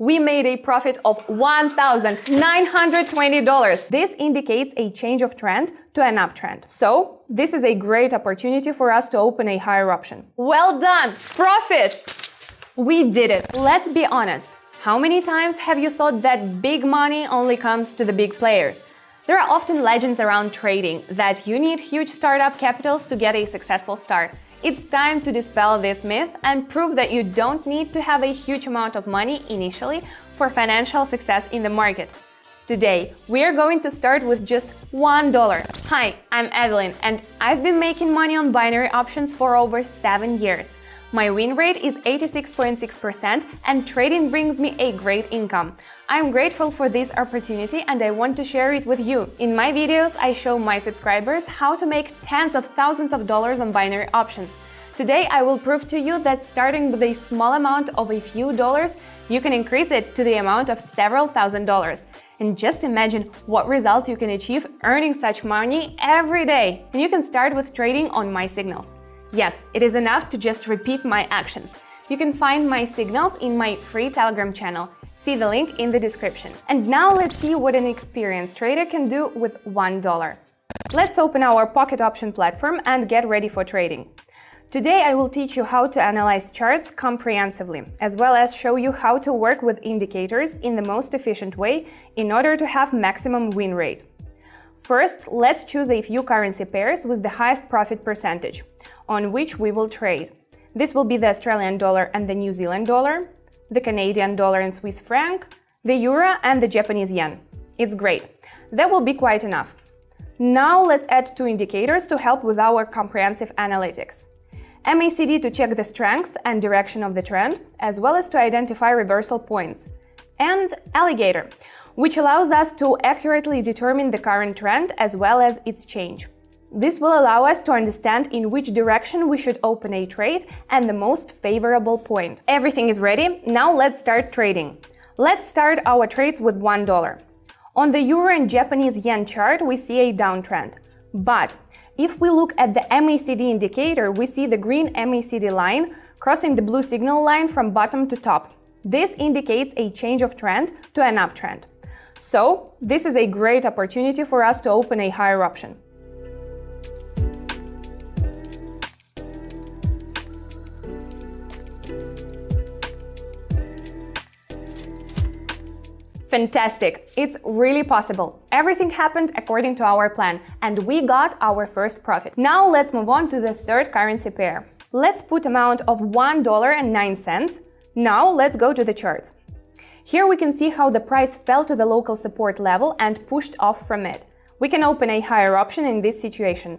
We made a profit of $1,920. This indicates a change of trend to an uptrend. So, this is a great opportunity for us to open a higher option. Well done! Profit! We did it! Let's be honest. How many times have you thought that big money only comes to the big players? There are often legends around trading that you need huge startup capitals to get a successful start. It's time to dispel this myth and prove that you don't need to have a huge amount of money initially for financial success in the market. Today, we are going to start with just $1. Hi, I'm Evelyn, and I've been making money on binary options for over 7 years. My win rate is 86.6% and trading brings me a great income. I'm grateful for this opportunity and I want to share it with you. In my videos, I show my subscribers how to make tens of thousands of dollars on binary options. Today, I will prove to you that starting with a small amount of a few dollars, you can increase it to the amount of several thousand dollars. And just imagine what results you can achieve earning such money every day. And you can start with trading on my signals. Yes, it is enough to just repeat my actions. You can find my signals in my free Telegram channel. See the link in the description. And now let's see what an experienced trader can do with $1. Let's open our pocket option platform and get ready for trading. Today I will teach you how to analyze charts comprehensively, as well as show you how to work with indicators in the most efficient way in order to have maximum win rate. First, let's choose a few currency pairs with the highest profit percentage, on which we will trade. This will be the Australian dollar and the New Zealand dollar, the Canadian dollar and Swiss franc, the euro and the Japanese yen. It's great. That will be quite enough. Now let's add two indicators to help with our comprehensive analytics. MACD to check the strength and direction of the trend, as well as to identify reversal points. And alligator, which allows us to accurately determine the current trend as well as its change. This will allow us to understand in which direction we should open a trade and the most favorable point. Everything is ready, now let's start trading. Let's start our trades with $1. On the euro and Japanese yen chart, we see a downtrend. But if we look at the MACD indicator, we see the green MACD line crossing the blue signal line from bottom to top. This indicates a change of trend to an uptrend. So, this is a great opportunity for us to open a higher option. Fantastic! It's really possible. Everything happened according to our plan, and we got our first profit. Now let's move on to the third currency pair. Let's put amount of $1.09. Now let's go to the charts. Here we can see how the price fell to the local support level and pushed off from it. We can open a higher option in this situation.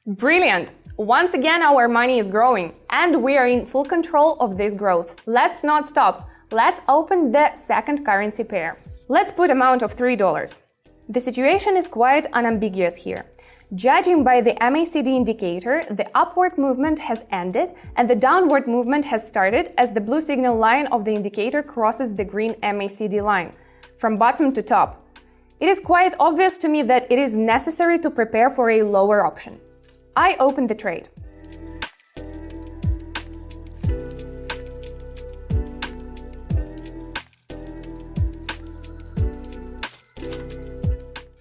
Brilliant! Once again our money is growing and we are in full control of this growth. Let's not stop. Let's open the second currency pair. Let's put amount of $3. The situation is quite unambiguous here. Judging by the MACD indicator, the upward movement has ended and the downward movement has started as the blue signal line of the indicator crosses the green MACD line, from bottom to top. It is quite obvious to me that it is necessary to prepare for a lower option. I open the trade.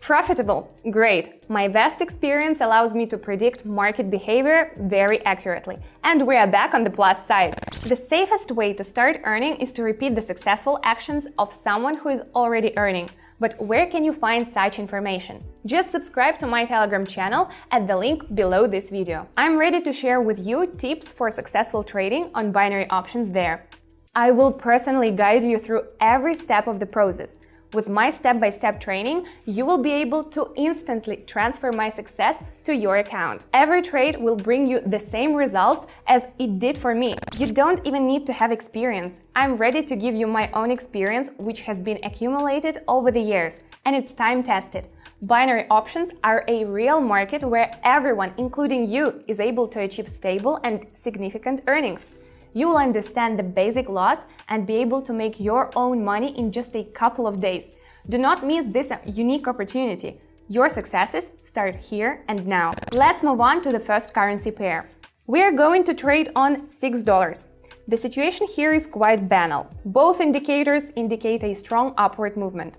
Profitable. Great. My vast experience allows me to predict market behavior very accurately. And we are back on the plus side. The safest way to start earning is to repeat the successful actions of someone who is already earning. But where can you find such information? Just subscribe to my Telegram channel at the link below this video. I'm ready to share with you tips for successful trading on binary options there. I will personally guide you through every step of the process. With my step-by-step training, you will be able to instantly transfer my success to your account. Every trade will bring you the same results as it did for me. You don't even need to have experience. I'm ready to give you my own experience, which has been accumulated over the years, and it's time-tested. Binary options are a real market where everyone, including you, is able to achieve stable and significant earnings. You will understand the basic laws and be able to make your own money in just a couple of days. Do not miss this unique opportunity. Your successes start here and now. Let's move on to the first currency pair. We are going to trade on $6. The situation here is quite banal. Both indicators indicate a strong upward movement.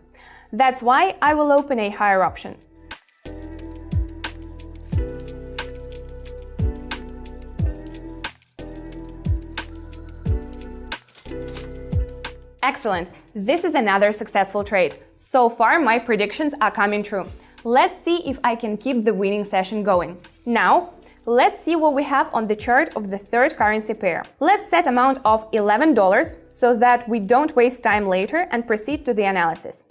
That's why I will open a higher option. Excellent! This is another successful trade. So far, my predictions are coming true. Let's see if I can keep the winning session going. Now, let's see what we have on the chart of the third currency pair. Let's set amount of $11 so that we don't waste time later and proceed to the analysis.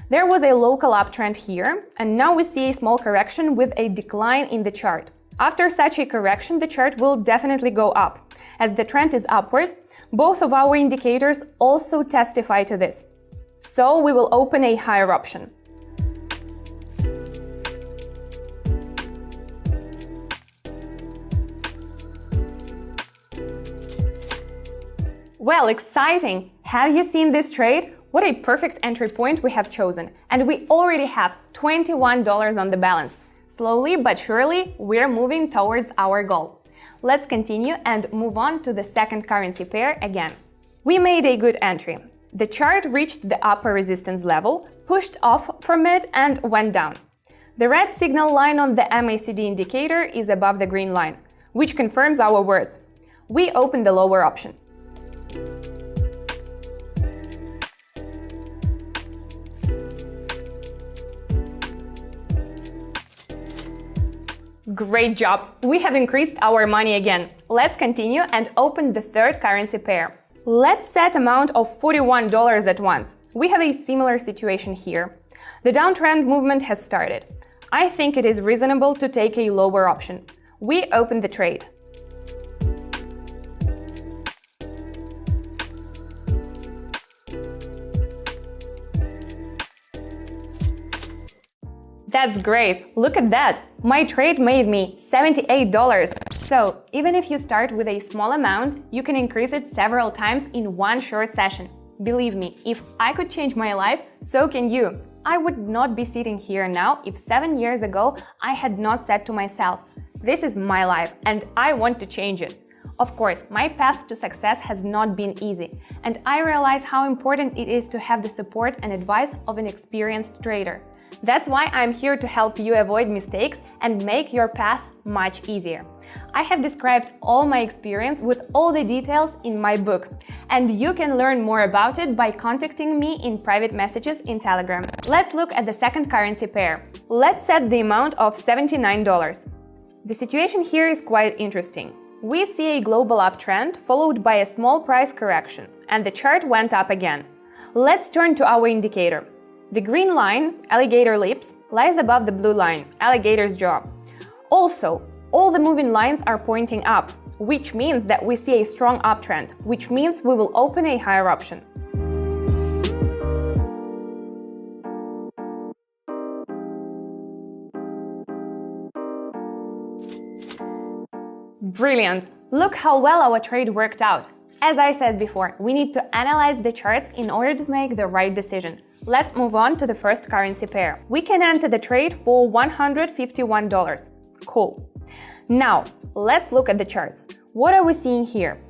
There was a local uptrend here, and now we see a small correction with a decline in the chart. After such a correction, the chart will definitely go up. As the trend is upward, both of our indicators also testify to this. So we will open a higher option. Well, exciting! Have you seen this trade? What a perfect entry point we have chosen. And we already have $21 on the balance. Slowly but surely, we're moving towards our goal. Let's continue and move on to the second currency pair again. We made a good entry. The chart reached the upper resistance level, pushed off from it and went down. The red signal line on the MACD indicator is above the green line, which confirms our words. We open the lower option. Great job! We have increased our money again. Let's continue and open the third currency pair. Let's set amount of $41 at once. We have a similar situation here. The downtrend movement has started. I think it is reasonable to take a lower option. We open the trade. That's great! Look at that! My trade made me $78. So, even if you start with a small amount, you can increase it several times in one short session. Believe me, if I could change my life, so can you. I would not be sitting here now if 7 years ago I had not said to myself, this is my life and I want to change it. Of course, my path to success has not been easy, and I realize how important it is to have the support and advice of an experienced trader. That's why I'm here to help you avoid mistakes and make your path much easier. I have described all my experience with all the details in my book, and you can learn more about it by contacting me in private messages in Telegram. Let's look at the second currency pair. Let's set the amount of $79. The situation here is quite interesting. We see a global uptrend followed by a small price correction, and the chart went up again. Let's turn to our indicator. The green line, alligator lips, lies above the blue line, alligator's jaw. Also, all the moving lines are pointing up, which means that we see a strong uptrend, which means we will open a higher option. Brilliant! Look how well our trade worked out. As I said before, we need to analyze the charts in order to make the right decision. Let's move on to the first currency pair. We can enter the trade for $151. Cool. Now, let's look at the charts. What are we seeing here?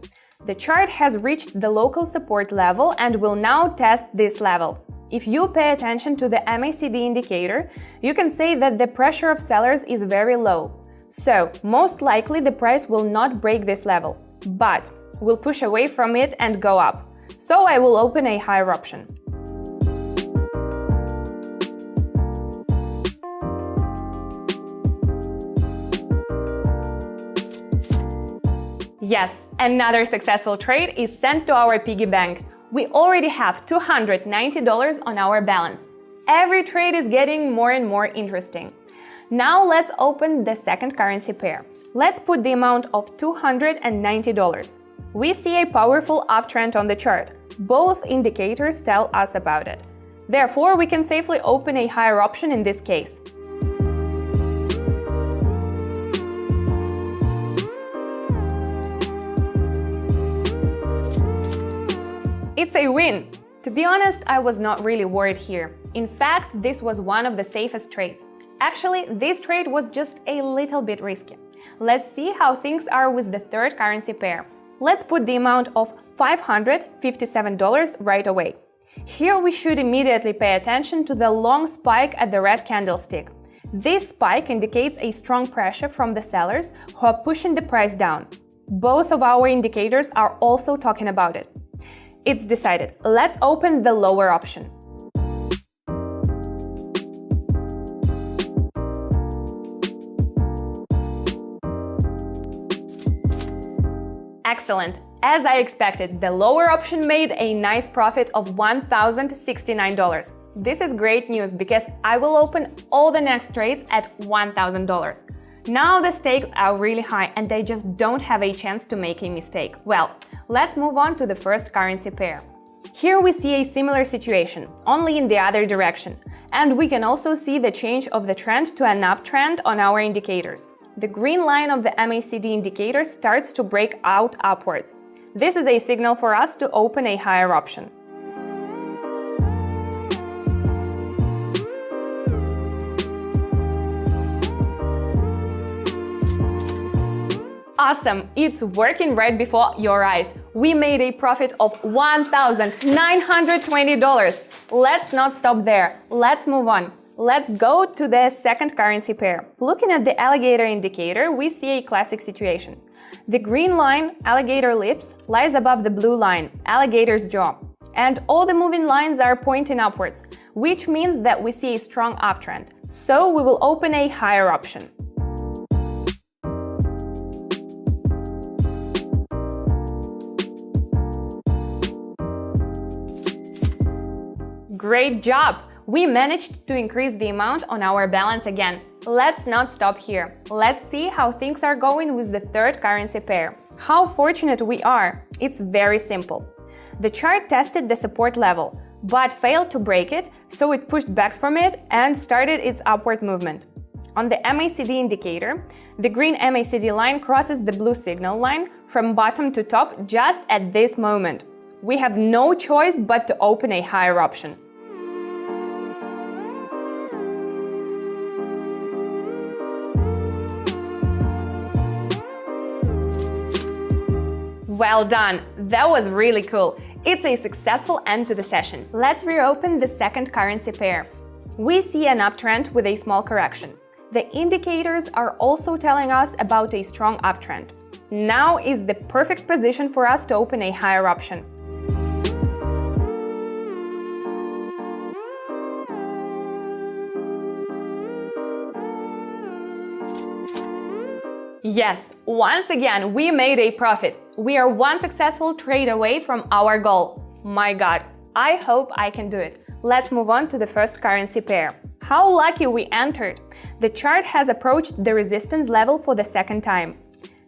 The chart has reached the local support level and will now test this level. If you pay attention to the MACD indicator, you can say that the pressure of sellers is very low. So, most likely the price will not break this level, but will push away from it and go up. So I will open a higher option. Yes, another successful trade is sent to our piggy bank. We already have $290 on our balance. Every trade is getting more and more interesting. Now let's open the second currency pair. Let's put the amount of $290. We see a powerful uptrend on the chart. Both indicators tell us about it. Therefore, we can safely open a higher option in this case. It's a win! To be honest, I was not really worried here. In fact, this was one of the safest trades. Actually, this trade was just a little bit risky. Let's see how things are with the third currency pair. Let's put the amount of $557 right away. Here we should immediately pay attention to the long spike at the red candlestick. This spike indicates a strong pressure from the sellers who are pushing the price down. Both of our indicators are also talking about it. It's decided. Let's open the lower option. Excellent! As I expected, the lower option made a nice profit of $1,069. This is great news because I will open all the next trades at $1,000. Now the stakes are really high and I just don't have a chance to make a mistake. Well, let's move on to the first currency pair. Here we see a similar situation, only in the other direction. And we can also see the change of the trend to an uptrend on our indicators. The green line of the MACD indicator starts to break out upwards. This is a signal for us to open a higher option. Awesome! It's working right before your eyes. We made a profit of $1,920. Let's not stop there. Let's move on. Let's go to the second currency pair. Looking at the alligator indicator, we see a classic situation. The green line, alligator lips, lies above the blue line, alligator's jaw. And all the moving lines are pointing upwards, which means that we see a strong uptrend. So we will open a higher option. Great job! We managed to increase the amount on our balance again. Let's not stop here. Let's see how things are going with the third currency pair. How fortunate we are! It's very simple. The chart tested the support level, but failed to break it, so it pushed back from it and started its upward movement. On the MACD indicator, the green MACD line crosses the blue signal line from bottom to top just at this moment. We have no choice but to open a higher option. Well done! That was really cool. It's a successful end to the session. Let's reopen the second currency pair. We see an uptrend with a small correction. The indicators are also telling us about a strong uptrend. Now is the perfect position for us to open a higher option. Yes, once again, we made a profit. We are one successful trade away from our goal. My God, I hope I can do it. Let's move on to the first currency pair. How lucky we entered! The chart has approached the resistance level for the second time.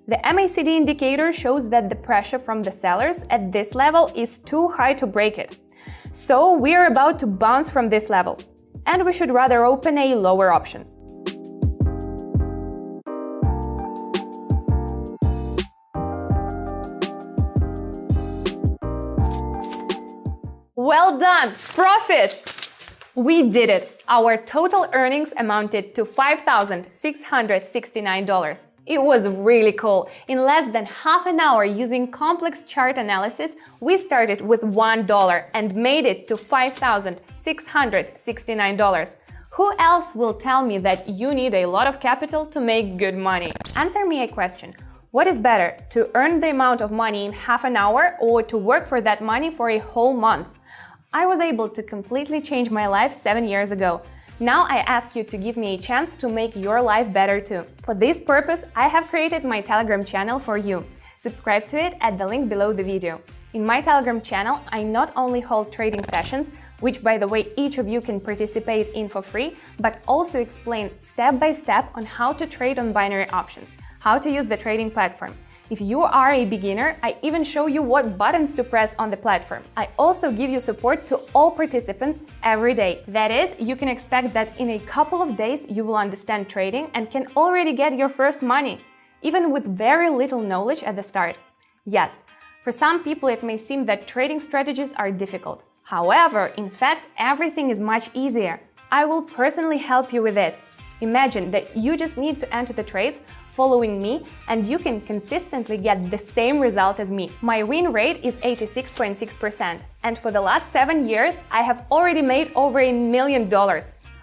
The MACD indicator shows that the pressure from the sellers at this level is too high to break it. So we are about to bounce from this level. And we should rather open a lower option. Well done! Profit! We did it! Our total earnings amounted to $5,669. It was really cool. In less than half an hour using complex chart analysis, we started with $1 and made it to $5,669. Who else will tell me that you need a lot of capital to make good money? Answer me a question. What is better, to earn the amount of money in half an hour or to work for that money for a whole month? I was able to completely change my life 7 years ago. Now I ask you to give me a chance to make your life better too. For this purpose, I have created my Telegram channel for you. Subscribe to it at the link below the video. In my Telegram channel, I not only hold trading sessions, which by the way each of you can participate in for free, but also explain step by step on how to trade on binary options, how to use the trading platform. If you are a beginner, I even show you what buttons to press on the platform. I also give you support to all participants every day. That is, you can expect that in a couple of days you will understand trading and can already get your first money, even with very little knowledge at the start. Yes, for some people it may seem that trading strategies are difficult. However, in fact, everything is much easier. I will personally help you with it. Imagine that you just need to enter the trades following me and you can consistently get the same result as me. My win rate is 86.6%, and for the last 7 years I have already made over $1 million.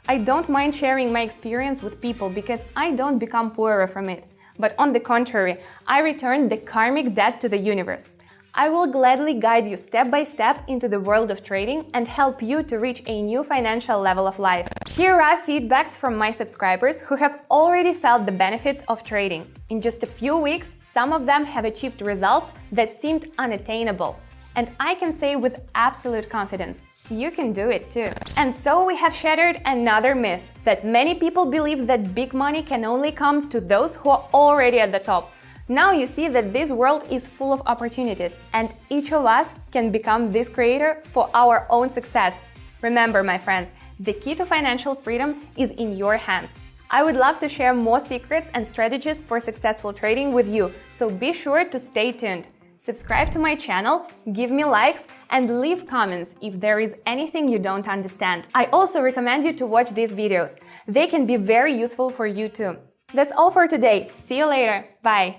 I don't mind sharing my experience with people because I don't become poorer from it. But on the contrary, I return the karmic debt to the universe. I will gladly guide you step by step into the world of trading and help you to reach a new financial level of life. Here are feedbacks from my subscribers who have already felt the benefits of trading. In just a few weeks, some of them have achieved results that seemed unattainable. And I can say with absolute confidence, you can do it too. And so we have shattered another myth that many people believe that big money can only come to those who are already at the top. Now you see that this world is full of opportunities and each of us can become this creator for our own success. Remember, my friends, the key to financial freedom is in your hands. I would love to share more secrets and strategies for successful trading with you, so be sure to stay tuned. Subscribe to my channel, give me likes, and leave comments if there is anything you don't understand. I also recommend you to watch these videos. They can be very useful for you too. That's all for today. See you later. Bye.